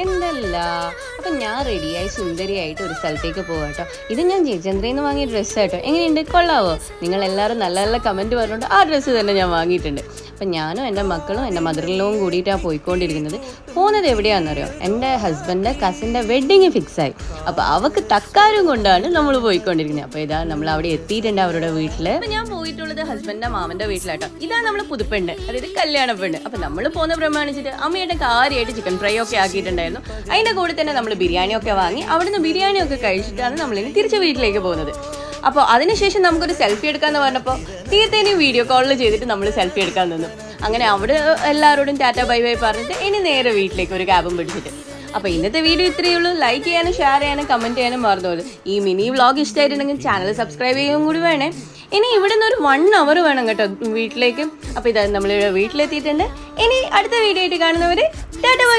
എന്തല്ല. അപ്പം ഞാൻ റെഡിയായി സുന്ദരിയായിട്ട് ഒരു സ്ഥലത്തേക്ക് പോകാം കേട്ടോ. ഇത് ഞാൻ ജയചന്ദ്രയിൽ നിന്ന് വാങ്ങിയ ഡ്രസ്സ് കേട്ടോ. എങ്ങനെയുണ്ട്, കൊള്ളാവോ? നിങ്ങൾ എല്ലാവരും നല്ല നല്ല കമൻറ്റ് പറഞ്ഞുകൊണ്ട് ആ ഡ്രസ്സ് തന്നെ ഞാൻ വാങ്ങിയിട്ടുണ്ട്. അപ്പം ഞാനും എൻ്റെ മക്കളും എൻ്റെ മദറിലും കൂടിയിട്ടാണ് പോയിക്കൊണ്ടിരിക്കുന്നത്. പോകുന്നത് എവിടെയാണെന്നറിയോ? എൻ്റെ ഹസ്ബൻഡിൻ്റെ കസിൻ്റെ വെഡ്ഡിങ് ഫിക്സായി. അപ്പോൾ അവൾക്ക് തക്കാരും കൊണ്ടാണ് നമ്മൾ പോയിക്കൊണ്ടിരിക്കുന്നത്. അപ്പോൾ ഇതാ നമ്മൾ അവിടെ എത്തിയിട്ടുണ്ട് അവരുടെ വീട്ടിൽ. അപ്പം ഞാൻ പോയിട്ടുള്ളത് ഹസ്ബൻഡിൻ്റെ മാമൻ്റെ വീട്ടിലാട്ടോ. ഇതാണ് നമ്മൾ പുതുപ്പെണ്ണ്, അതായത് കല്യാണ പെണ്ണ്. അപ്പം നമ്മൾ പോകുന്ന പ്രമാണിച്ചിട്ട് അമ്മയുടെ കാര്യമായിട്ട് ചിക്കൻ ഫ്രൈ ഒക്കെ ആക്കിയിട്ടുണ്ടായിരുന്നു. അതിൻ്റെ കൂടെ തന്നെ നമ്മൾ ബിരിയാണിയൊക്കെ വാങ്ങി അവിടുന്ന് ബിരിയാണിയൊക്കെ കഴിച്ചിട്ടാണ് നമ്മളിനി തിരിച്ച് വീട്ടിലേക്ക് പോകുന്നത്. അപ്പോൾ അതിനുശേഷം നമുക്കൊരു സെൽഫി എടുക്കാമെന്ന് പറഞ്ഞപ്പോൾ തീർച്ചയായും വീഡിയോ കോളിൽ ചെയ്തിട്ട് നമ്മൾ സെൽഫി എടുക്കാൻ നിന്നു. അങ്ങനെ അവിടെ എല്ലാവരോടും ടാറ്റ ബൈ ബൈ പറഞ്ഞിട്ട് ഇനി നേരെ വീട്ടിലേക്ക് ഒരു ക്യാബും പിടിച്ചിട്ട്. അപ്പോൾ ഇന്നത്തെ വീഡിയോ ഇത്രയേ ഉള്ളൂ. ലൈക്ക് ചെയ്യാനും ഷെയർ ചെയ്യാനും കമൻറ്റ് ചെയ്യാനും മറന്നുപോയത്. ഈ മിനി വ്ളോഗ് ഇഷ്ടമായിട്ടുണ്ടെങ്കിൽ ചാനൽ സബ്സ്ക്രൈബ് ചെയ്യുകയും കൂടി വേണേ. ഇനി ഇവിടെ നിന്ന് ഒരു 1 hour വേണം കേട്ടോ വീട്ടിലേക്ക്. അപ്പോൾ ഇതാ നമ്മളിവിടെ വീട്ടിലെത്തിയിട്ടുണ്ട്. ഇനി അടുത്ത വീഡിയോ ആയിട്ട് കാണുന്നവരെ ടാറ്റ ബൈ.